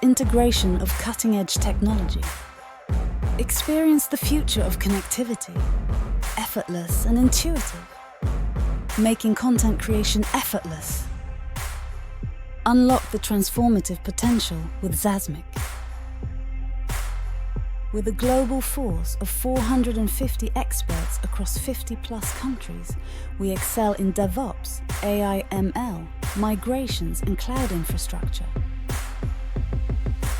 integration of cutting-edge technology. Experience the future of connectivity, effortless and intuitive, making content creation effortless. Unlock the transformative potential with Zazmic. With a global force of 450 experts across 50+ countries, we excel in DevOps, AI/ML, migrations and cloud infrastructure.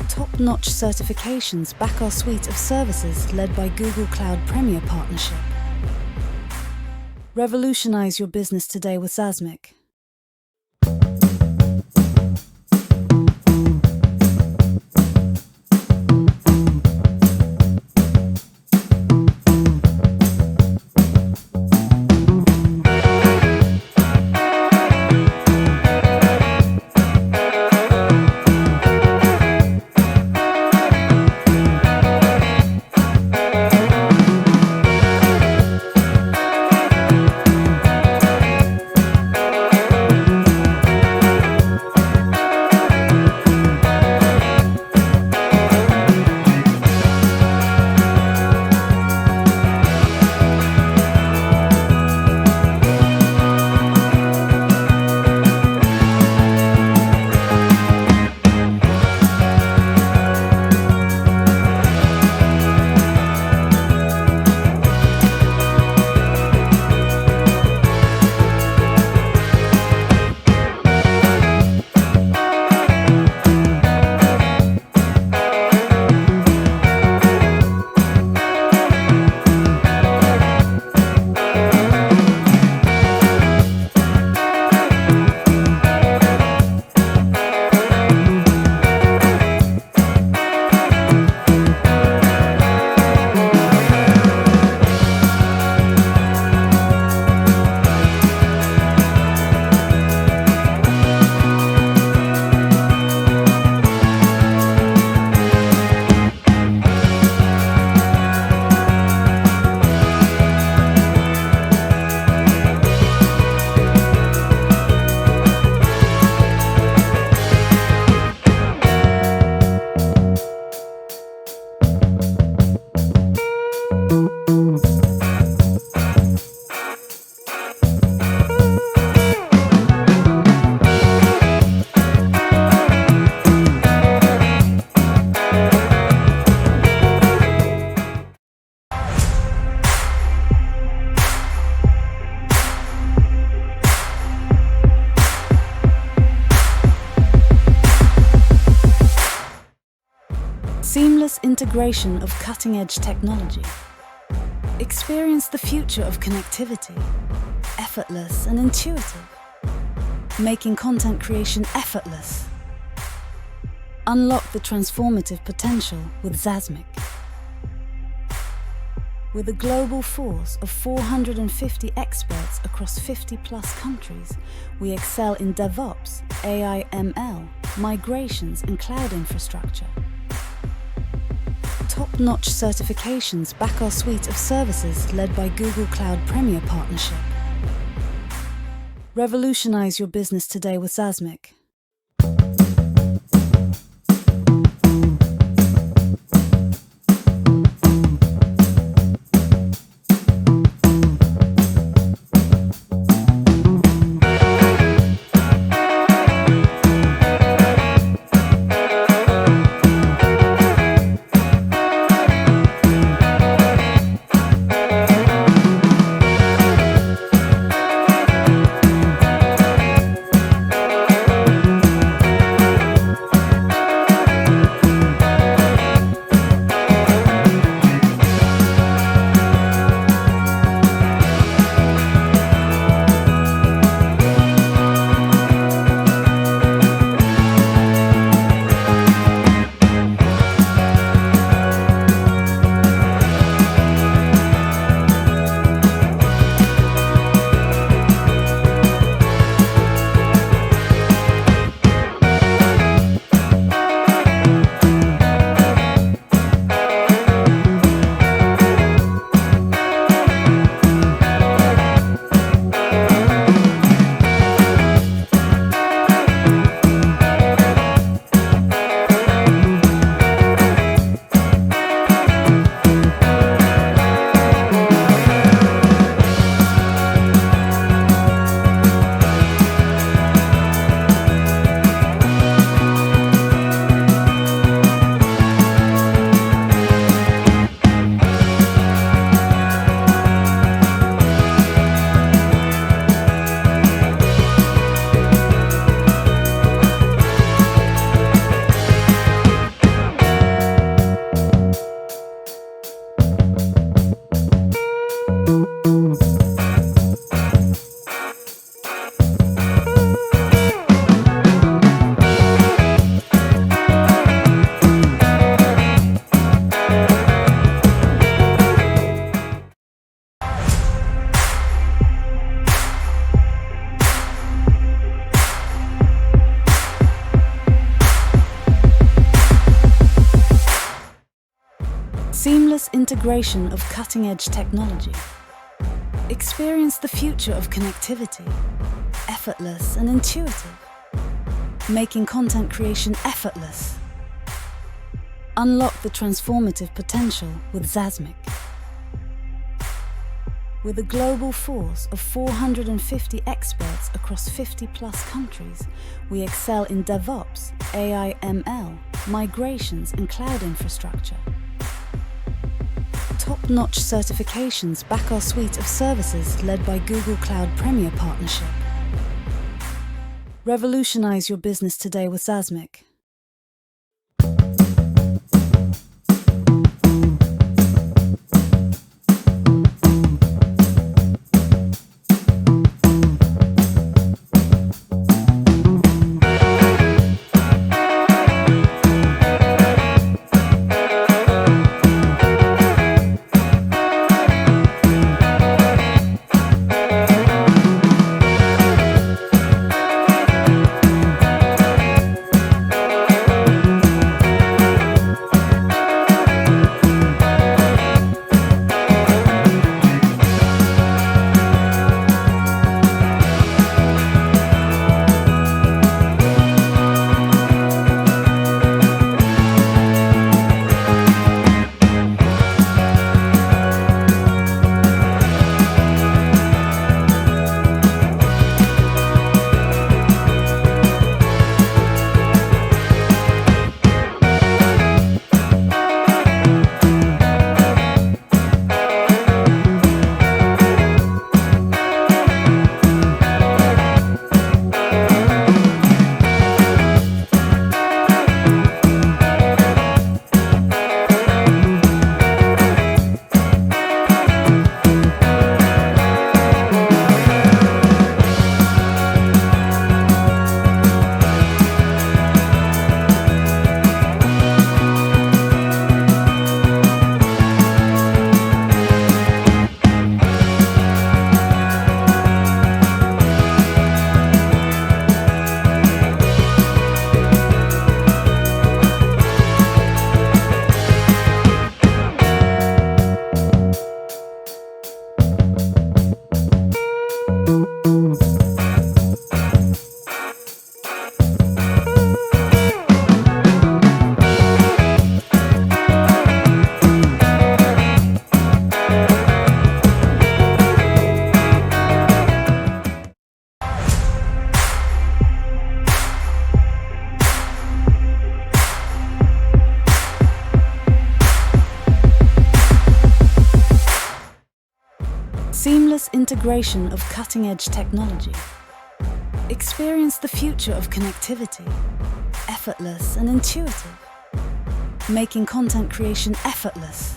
Top-notch certifications back our suite of services led by Google Cloud Premier Partnership. Revolutionize your business today with Zazmic. Seamless integration of cutting-edge technology. Experience the future of connectivity, effortless and intuitive, making content creation effortless. Unlock the transformative potential with Zazmic. With a global force of 450 experts across 50+ countries, we excel in DevOps, AI/ML, migrations and cloud infrastructure. Top-notch certifications back our suite of services led by Google Cloud Premier Partnership. Revolutionize your business today with Zazmic. Seamless integration of cutting-edge technology. Experience the future of connectivity, effortless and intuitive, making content creation effortless. Unlock the transformative potential with Zazmic. With a global force of 450 experts across 50+ countries, we excel in DevOps, AI ML, migrations and cloud infrastructure. Top-notch certifications back our suite of services led by Google Cloud Premier Partnership. Revolutionize your business today with Zazmic. Seamless integration of cutting-edge technology. Experience the future of connectivity, effortless and intuitive, making content creation effortless.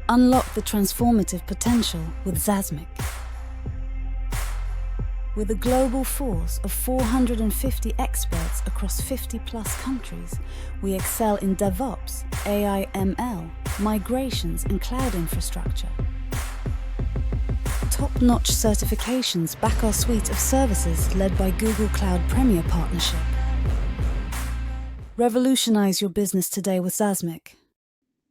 Unlock the transformative potential with Zazmic. With a global force of 450 experts across 50+ countries, we excel in DevOps, AI ML, migrations and cloud infrastructure. Top-notch certifications back our suite of services led by Google Cloud Premier Partnership. Revolutionize your business today with Zazmic.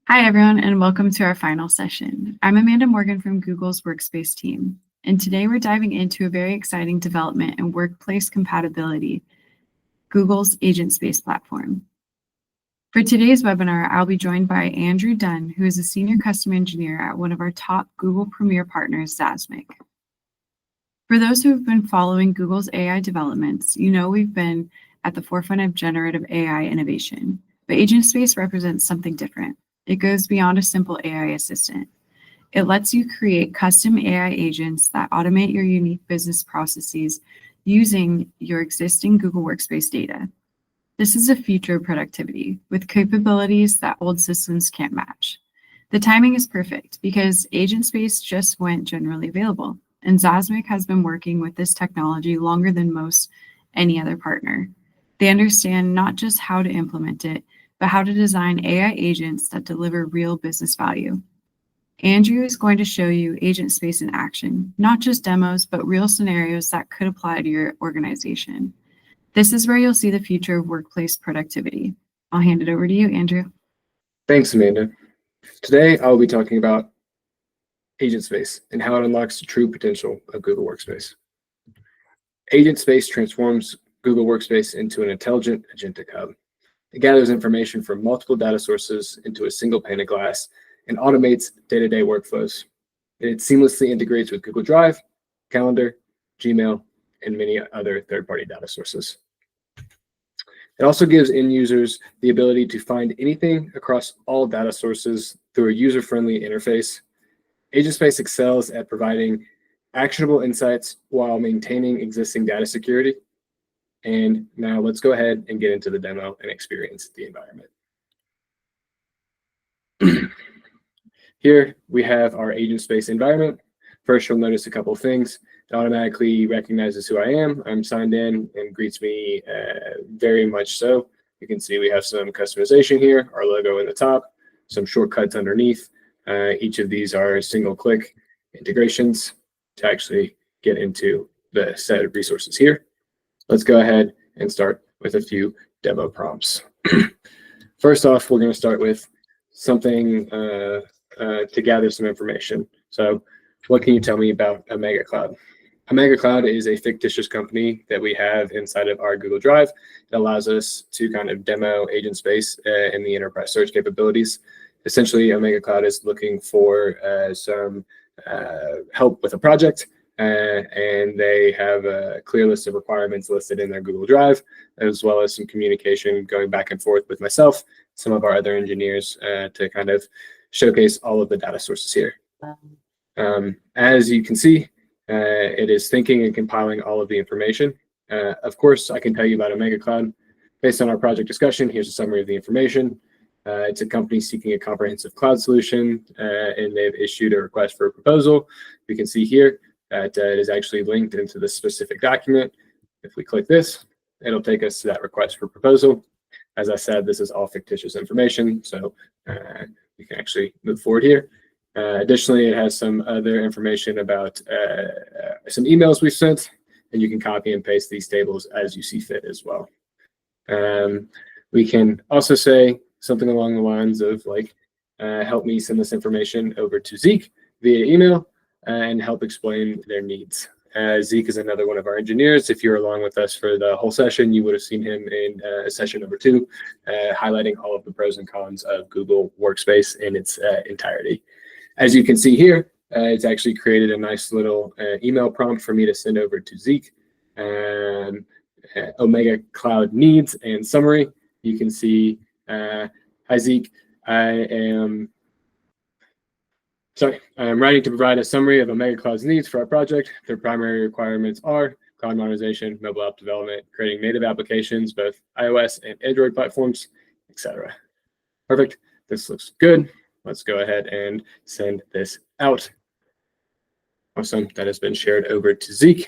Hi, everyone, and welcome to our final session. I'm Amanda Morgan from Google's Workspace team, and today we're diving into a very exciting development in workplace compatibility, Google's Agentspace Platform. For today's webinar, I'll be joined by Andrew Dunn, who is a senior custom engineer at one of our top Google Premier partners, Zazmic. For those who have been following Google's AI developments, you know we've been at the forefront of generative AI innovation, but Agentspace represents something different. It goes beyond a simple AI assistant. It lets you create custom AI agents that automate your unique business processes using your existing Google Workspace data. This is a future of productivity with capabilities that old systems can't match. The timing is perfect because Agentspace just went generally available, and Zazmic has been working with this technology longer than most any other partner. They understand not just how to implement it, but how to design AI agents that deliver real business value. Andrew is going to show you Agentspace in action, not just demos, but real scenarios that could apply to your organization. This is where you'll see the future of workplace productivity. I'll hand it over to you, Andrew. Thanks, Amanda. Today, I will be talking about Agentspace and how it unlocks the true potential of Google Workspace. Agentspace transforms Google Workspace into an intelligent agentic hub. It gathers information from multiple data sources into a single pane of glass and automates day-to-day workflows. It seamlessly integrates with Google Drive, Calendar, Gmail, and many other third-party data sources. It also gives end users the ability to find anything across all data sources through a user-friendly interface. Agentspace excels at providing actionable insights while maintaining existing data security. And now let's go ahead and get into the demo and experience the environment. Here we have our Agentspace environment. First, you'll notice a couple of things. It automatically recognizes who I am. I'm signed in and greets me very much so. You can see we have some customization here, our logo in the top, some shortcuts underneath. Each of these are single-click integrations to actually get into the set of resources here. Let's go ahead and start with a few demo prompts. First off, we're going to start with something to gather some information. So what can you tell me about a mega cloud? A mega cloud is a fictitious company that we have inside of our Google Drive. It allows us to kind of demo Agentspace and the enterprise search capabilities. Essentially, a mega cloud is looking for some help with a project, and they have a clear list of requirements listed in their Google Drive, as well as some communication going back and forth with myself, some of our other engineers, to kind of showcase all of the data sources here. As you can see, it is thinking and compiling all of the information. Of course, I can tell you about a mega cloud. Based on our project discussion, here's a summary of the information. It's a company seeking a comprehensive cloud solution, and they've issued a request for a proposal. We can see here that it is actually linked into the specific document. If we click this, it'll take us to that request for proposal. As I said, this is all fictitious information, so we can actually move forward here. Additionally, it has some other information about some emails we've sent, and you can copy and paste these tables as you see fit as well. We can also say something along the lines of like, help me send this information over to Zeke via email and help explain their needs. Zeke is another one of our engineers. If you're along with us for the whole session, you would have seen him in session number 2, highlighting all of the pros and cons of Google Workspace in its entirety. As you can see here, it's actually created a nice little email prompt for me to send over to Zeke. Omega Cloud needs and summary. You can see, hi Zeke, I'm writing to provide a summary of Omega Cloud's needs for our project. Their primary requirements are cloud modernization, mobile app development, creating native applications, both iOS and Android platforms, etc. Perfect. This looks good. Let's go ahead and send this out. Awesome. That has been shared over to Zeke.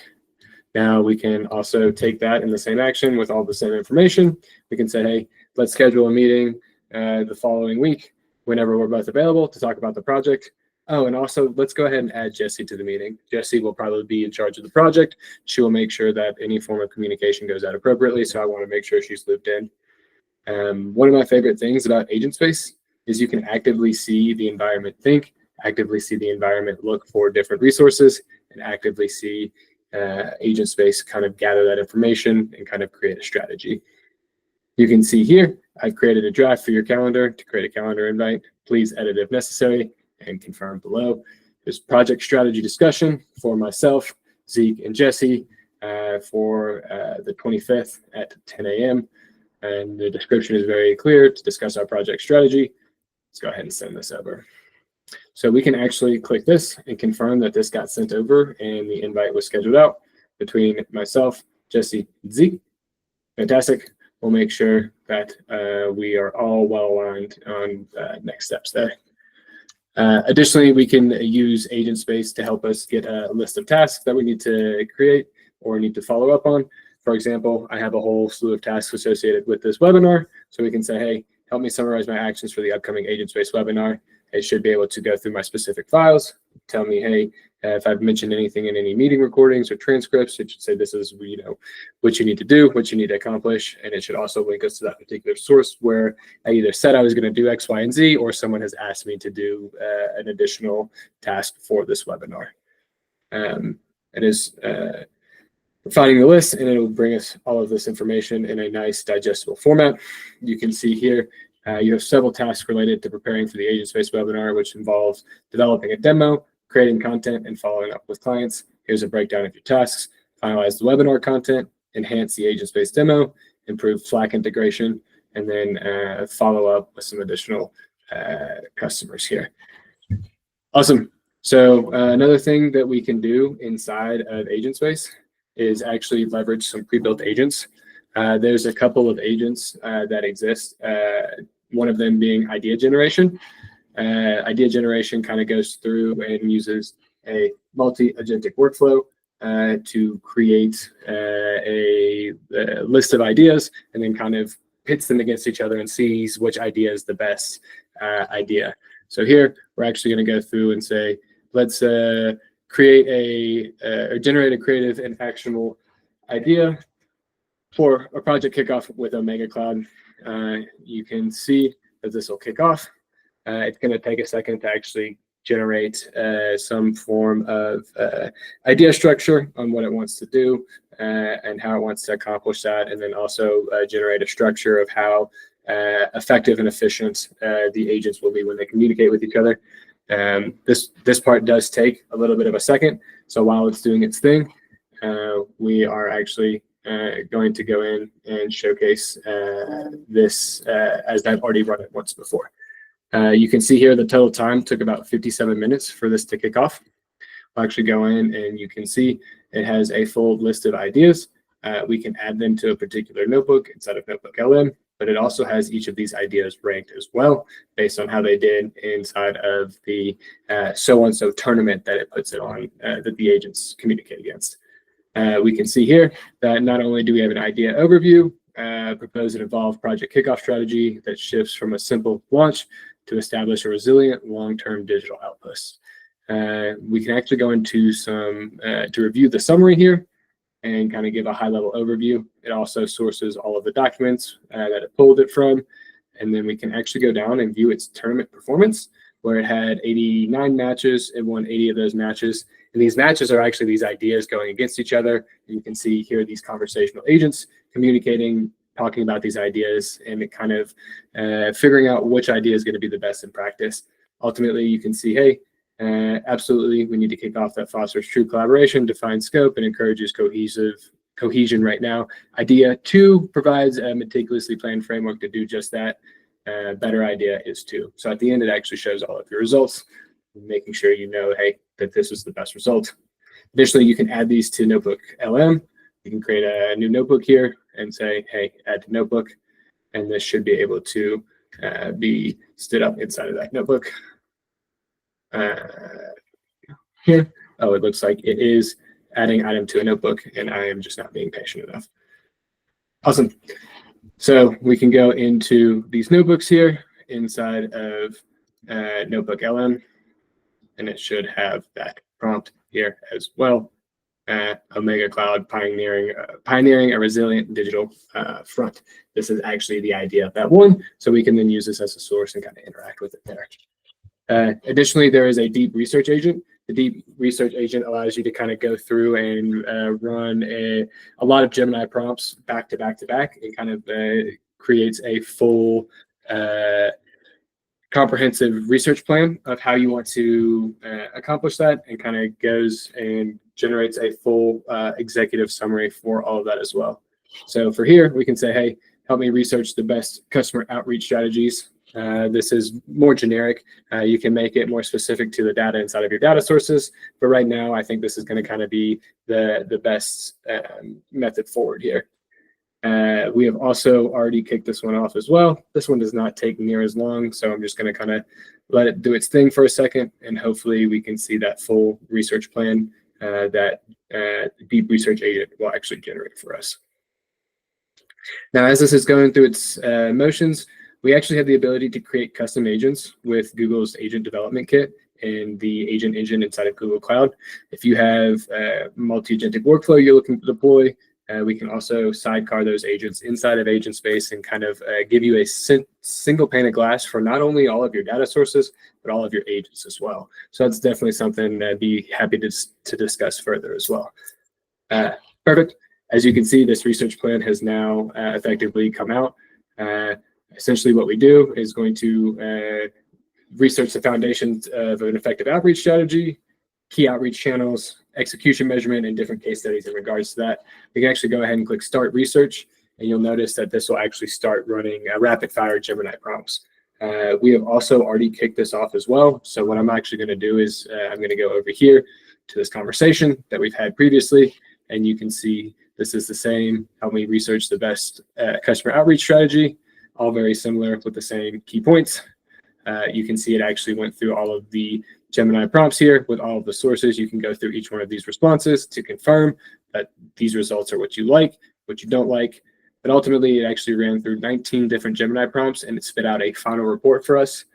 Now we can also take that in the same action with all the same information. We can say, hey, let's schedule a meeting the following week whenever we're both available to talk about the project. Oh, and also let's go ahead and add Jessie to the meeting. Jessie will probably be in charge of the project. She will make sure that any form of communication goes out appropriately. So I want to make sure she's looped in. One of my favorite things about Agentspace is you can actively see the environment think, actively see the environment look for different resources, and actively see Agentspace kind of gather that information and kind of create a strategy. You can see here, I've created a draft for your calendar to create a calendar invite. Please edit if necessary and confirm below. There's project strategy discussion for myself, Zeke, and Jessie for the 25th at 10 a.m. And the description is very clear to discuss our project strategy. Let's go ahead and send this over. So we can actually click this and confirm that this got sent over and the invite was scheduled out between myself, Jessie, and Zeke. Fantastic. We'll make sure that we are all well aligned on next steps there. Additionally, we can use Agentspace to help us get a list of tasks that we need to create or need to follow up on. For example, I have a whole slew of tasks associated with this webinar. So we can say, hey, help me summarize my actions for the upcoming Agentspace webinar. It should be able to go through my specific files, tell me, hey, if I've mentioned anything in any meeting recordings or transcripts, it should say this is what you need to do, what you need to accomplish, and it should also link us to that particular source where I either said I was going to do X, Y, and Z, or someone has asked me to do an additional task for this webinar. It is finding the list, and it'll bring us all of this information in a nice digestible format. You can see here you have several tasks related to preparing for the Agentspace webinar, which involves developing a demo, creating content, and following up with clients. Here's a breakdown of your tasks: finalize the webinar content, enhance the Agentspace demo, improve Slack integration, and then follow up with some additional customers here. Awesome. So another thing that we can do inside of Agentspace is actually leverage some pre-built agents. There's a couple of agents that exist, one of them being idea generation. Idea generation kind of goes through and uses a multi-agentic workflow to create a list of ideas and then kind of pits them against each other and sees which idea is the best idea. So here we're actually going to go through and say, let's create or generate a creative and actionable idea for a project kickoff with Omega Cloud. You can see that this will kick off. It's going to take a second to actually generate some form of idea structure on what it wants to do and how it wants to accomplish that, and then also generate a structure of how effective and efficient the agents will be when they communicate with each other. This part does take a little bit of a second, so while it's doing its thing, we are actually going to go in and showcase this as I've already run it once before. You can see here the total time took about 57 minutes for this to kick off. I'll actually go in and you can see it has a full list of ideas. We can add them to a particular notebook inside of Notebook LM, but it also has each of these ideas ranked as well based on how they did inside of the so-and-so tournament that it puts it on that the agents communicate against. We can see here that not only do we have an idea overview, propose and evolve project kickoff strategy that shifts from a simple launch to establish a resilient long-term digital outpost. We can actually go into to review the summary here and kind of give a high-level overview. It also sources all of the documents that it pulled it from, and then we can actually go down and view its tournament performance, where it had 89 matches. It won 80 of those matches. And these matches are actually these ideas going against each other. And you can see here these conversational agents communicating, talking about these ideas, and it kind of figuring out which idea is going to be the best in practice. Ultimately, you can see, hey, absolutely, we need to kick off that fosters true collaboration, defines scope, and encourages cohesion right now. Idea 2 provides a meticulously planned framework to do just that. Better idea is 2. So at the end, it actually shows all of your results, making sure you know, hey, that this is the best result. Additionally, you can add these to Notebook LM. You can create a new notebook here and say, hey, add to notebook, and this should be able to be stood up inside of that notebook. Here, oh, it looks like it is adding item to a notebook, and I am just not being patient enough. Awesome. So we can go into these notebooks here inside of Notebook LM, and it should have that prompt here as well. Omega Cloud pioneering a resilient digital front. This is actually the idea of that one, so we can then use this as a source and kind of interact with it there. Additionally, there is a deep research agent. The deep research agent allows you to kind of go through and run a lot of Gemini prompts back to back to back. It kind of creates a full comprehensive research plan of how you want to accomplish that, and kind of goes and generates a full executive summary for all of that as well. So for here, we can say, hey, help me research the best customer outreach strategies. This is more generic. You can make it more specific to the data inside of your data sources, but right now I think this is going to kind of be the best method forward here. We have also already kicked this one off as well. This one does not take near as long, so I'm just going to kind of let it do its thing for a second, and hopefully we can see that full research plan that deep research agent will actually generate for us. Now, as this is going through its motions, we actually have the ability to create custom agents with Google's Agent Development Kit in the agent engine inside of Google Cloud. If you have a multi-agentic workflow you're looking to deploy, we can also sidecar those agents inside of Agentspace and kind of give you a single pane of glass for not only all of your data sources, but all of your agents as well. So that's definitely something I'd be happy to discuss further as well. Perfect. As you can see, this research plan has now effectively come out. Essentially what we do is going to research the foundations of an effective outreach strategy, key outreach channels, execution measurement, and different case studies in regards to that. We can actually go ahead and click Start Research, and you'll notice that this will actually start running rapid fire Gemini prompts. We have also already kicked this off as well. So what I'm actually going to do is I'm going to go over here to this conversation that we've had previously, and you can see this is the same. Help me research the best customer outreach strategy, all very similar with the same key points. You can see it actually went through all of the Gemini prompts here with all of the sources. You can go through each one of these responses to confirm that these results are what you like, what you don't like. But ultimately, it actually ran through 19 different Gemini prompts, and it spit out a final report for us.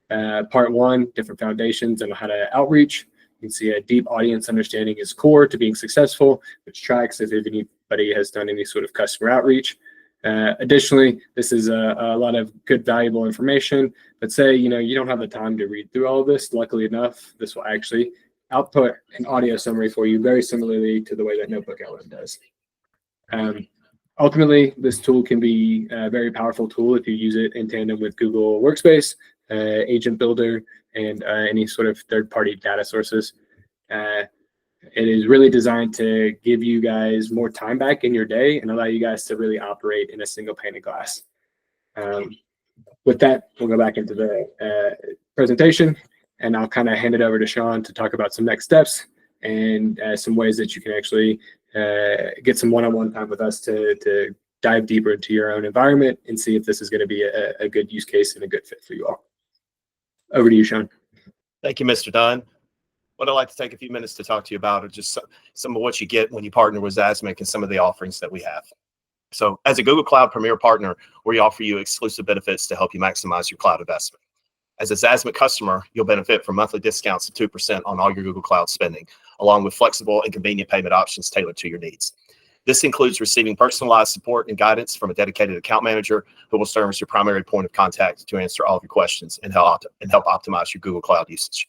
Part 1, different foundations and how to outreach. You can see a deep audience understanding is core to being successful, which tracks if anybody has done any sort of customer outreach. Additionally, this is a lot of good, valuable information. But say, you don't have the time to read through all of this. Luckily enough, this will actually output an audio summary for you very similarly to the way that Notebook LM does. Ultimately, this tool can be a very powerful tool if you use it in tandem with Google Workspace, Agent Builder, and any sort of third-party data sources. It is really designed to give you guys more time back in your day and allow you guys to really operate in a single pane of glass. With that, we'll go back into the presentation, and I'll kind of hand it over to Sean to talk about some next steps and some ways that you can actually get some one-on-one time with us to dive deeper into your own environment and see if this is going to be a good use case and a good fit for you all. Over to you, Sean. Thank you, Mr. Dunn. What I'd like to take a few minutes to talk to you about are just some of what you get when you partner with Zazmic and some of the offerings that we have. So as a Google Cloud Premier partner, we offer you exclusive benefits to help you maximize your cloud investment. As a Zazmic customer, you'll benefit from monthly discounts of 2% on all your Google Cloud spending, along with flexible and convenient payment options tailored to your needs. This includes receiving personalized support and guidance from a dedicated account manager who will serve as your primary point of contact to answer all of your questions and help optimize your Google Cloud usage.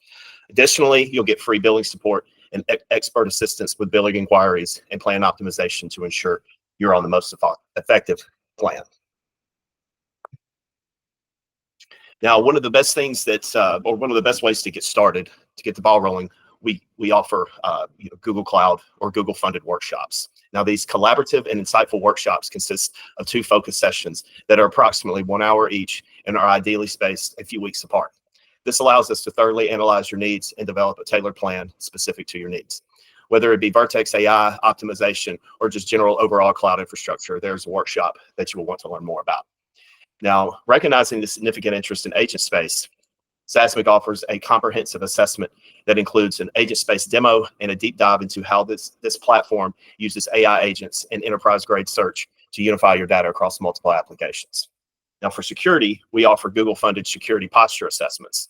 Additionally, you'll get free billing support and expert assistance with billing inquiries and plan optimization to ensure you're on the most effective plan. Now, one of the best things or one of the best ways to get started, to get the ball rolling, we offer Google Cloud or Google funded workshops. Now, these collaborative and insightful workshops consist of 2 focus sessions that are approximately 1 hour each and are ideally spaced a few weeks apart. This allows us to thoroughly analyze your needs and develop a tailored plan specific to your needs. Whether it be Vertex AI, optimization, or just general overall cloud infrastructure, there's a workshop that you will want to learn more about. Now, recognizing the significant interest in Agentspace, Zazmic offers a comprehensive assessment that includes an Agentspace demo and a deep dive into how this platform uses AI agents and enterprise-grade search to unify your data across multiple applications. Now, for security, we offer Google-funded security posture assessments.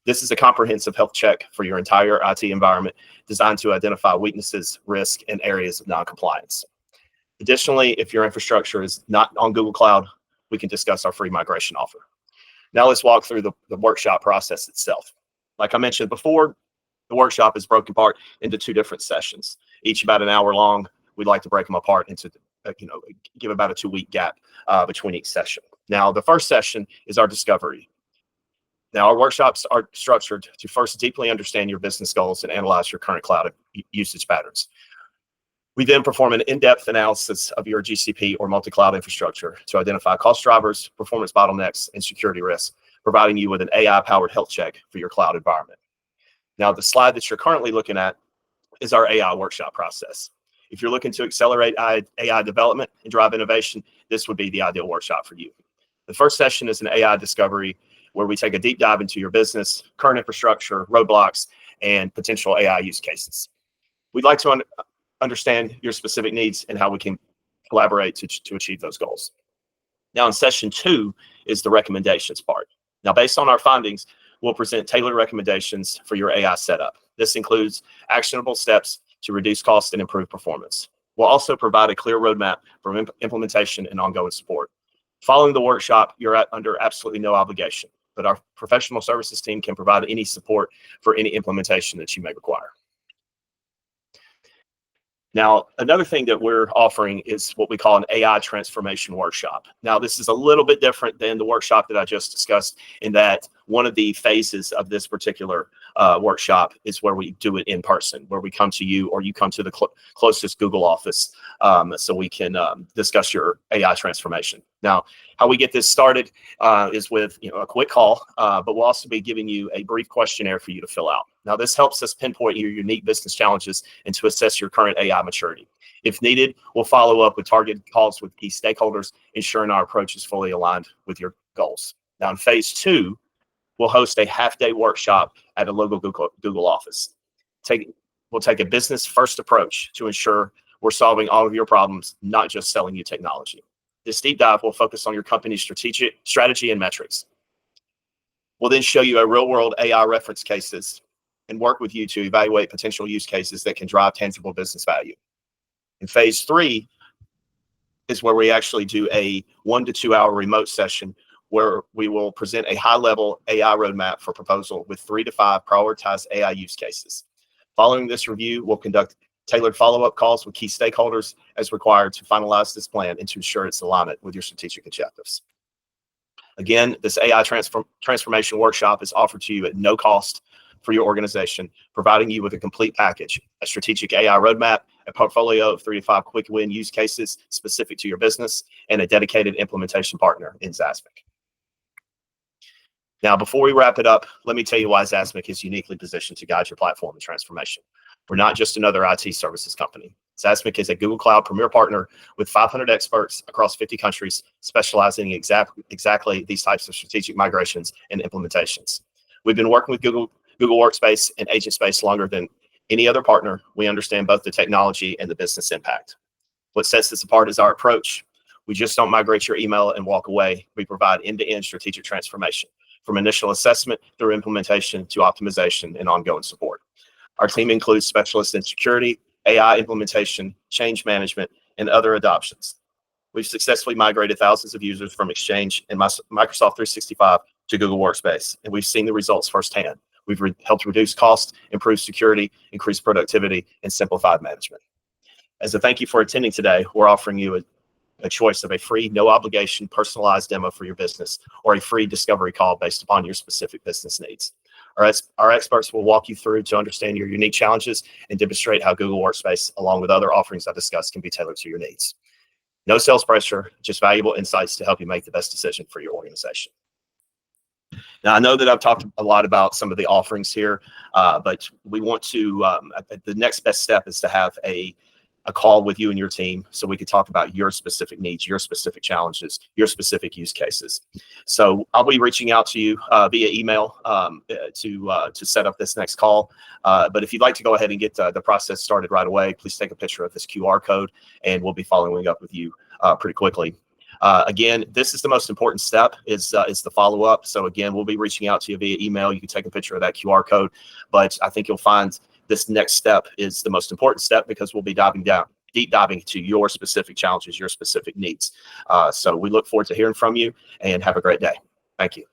This is a comprehensive health check for your entire IT environment designed to identify weaknesses, risk, and areas of non-compliance. Additionally, if your infrastructure is not on Google Cloud, we can discuss our free migration offer. Now let's walk through the workshop process itself. Like I mentioned before, the workshop is broken apart into 2 different sessions, each about an hour long. We'd like to break them apart into, give about a 2-week gap between each session. Now, the first session is our discovery. Now, our workshops are structured to first deeply understand your business goals and analyze your current cloud usage patterns. We then perform an in-depth analysis of your GCP or multi-cloud infrastructure to identify cost drivers, performance bottlenecks, and security risks, providing you with an AI-powered health check for your cloud environment. Now, the slide that you're currently looking at is our AI workshop process. If you're looking to accelerate AI development and drive innovation, this would be the ideal workshop for you. The first session is an AI discovery where we take a deep dive into your business, current infrastructure, roadblocks, and potential AI use cases. We'd like to understand your specific needs and how we can collaborate to achieve those goals. Now, in session 2 is the recommendations part. Now, based on our findings, we'll present tailored recommendations for your AI setup. This includes actionable steps to reduce cost and improve performance. We'll also provide a clear roadmap for implementation and ongoing support. Following the workshop, you're under absolutely no obligation, but our professional services team can provide any support for any implementation that you may require. Now, another thing that we're offering is what we call an AI transformation workshop. Now, this is a little bit different than the workshop that I just discussed, in that one of the phases of this particular workshop is where we do it in person, where we come to you or you come to the closest Google office so we can discuss your AI transformation. Now, how we get this started is with a quick call, but we'll also be giving you a brief questionnaire for you to fill out. Now, this helps us pinpoint your unique business challenges and to assess your current AI maturity. If needed, we'll follow up with targeted calls with key stakeholders, ensuring our approach is fully aligned with your goals. Now, in phase 2, we'll host a half-day workshop at a local Google office. We'll take a business-first approach to ensure we're solving all of your problems, not just selling you technology. This deep dive will focus on your company's strategy and metrics. We'll then show you a real-world AI reference cases and work with you to evaluate potential use cases that can drive tangible business value. In phase 3 is where we actually do a 1 to 2 hour remote session where we will present a high-level AI roadmap for proposal with 3 to 5 prioritized AI use cases. Following this review, we'll conduct tailored follow-up calls with key stakeholders as required to finalize this plan and to ensure its alignment with your strategic objectives. Again, this AI transformation workshop is offered to you at no cost for your organization, providing you with a complete package, a strategic AI roadmap, a portfolio of 3 to 5 quick win use cases specific to your business, and a dedicated implementation partner in Zazmic. Now, before we wrap it up, let me tell you why Zazmic is uniquely positioned to guide your platform and transformation. We're not just another IT services company. Zazmic is a Google Cloud Premier partner with 500 experts across 50 countries, specializing in exactly these types of strategic migrations and implementations. We've been working with Google Workspace and Agentspace longer than any other partner. We understand both the technology and the business impact. What sets this apart is our approach. We just don't migrate your email and walk away. We provide end-to-end strategic transformation, from initial assessment through implementation to optimization and ongoing support. Our team includes specialists in security, AI implementation, change management, and other adoptions. We've successfully migrated thousands of users from Exchange and Microsoft 365 to Google Workspace, and we've seen the results firsthand. We've helped reduce costs, improve security, increase productivity, and simplified management. As a thank you for attending today, we're offering you a choice of a free, no obligation, personalized demo for your business, or a free discovery call based upon your specific business needs. Our experts will walk you through to understand your unique challenges and demonstrate how Google Workspace, along with other offerings I discussed, can be tailored to your needs. No sales pressure, just valuable insights to help you make the best decision for your organization. Now, I know that I've talked a lot about some of the offerings here, but we want to, the next best step is to have a call with you and your team so we could talk about your specific needs, your specific challenges, your specific use cases. So I'll be reaching out to you via email to set up this next call. But if you'd like to go ahead and get the process started right away, please take a picture of this QR code and we'll be following up with you pretty quickly. Again, this is the most important step is the follow-up. So again, we'll be reaching out to you via email. You can take a picture of that QR code, but I think you'll find this next step is the most important step because we'll be deep diving into your specific challenges, your specific needs. So we look forward to hearing from you and have a great day. Thank you.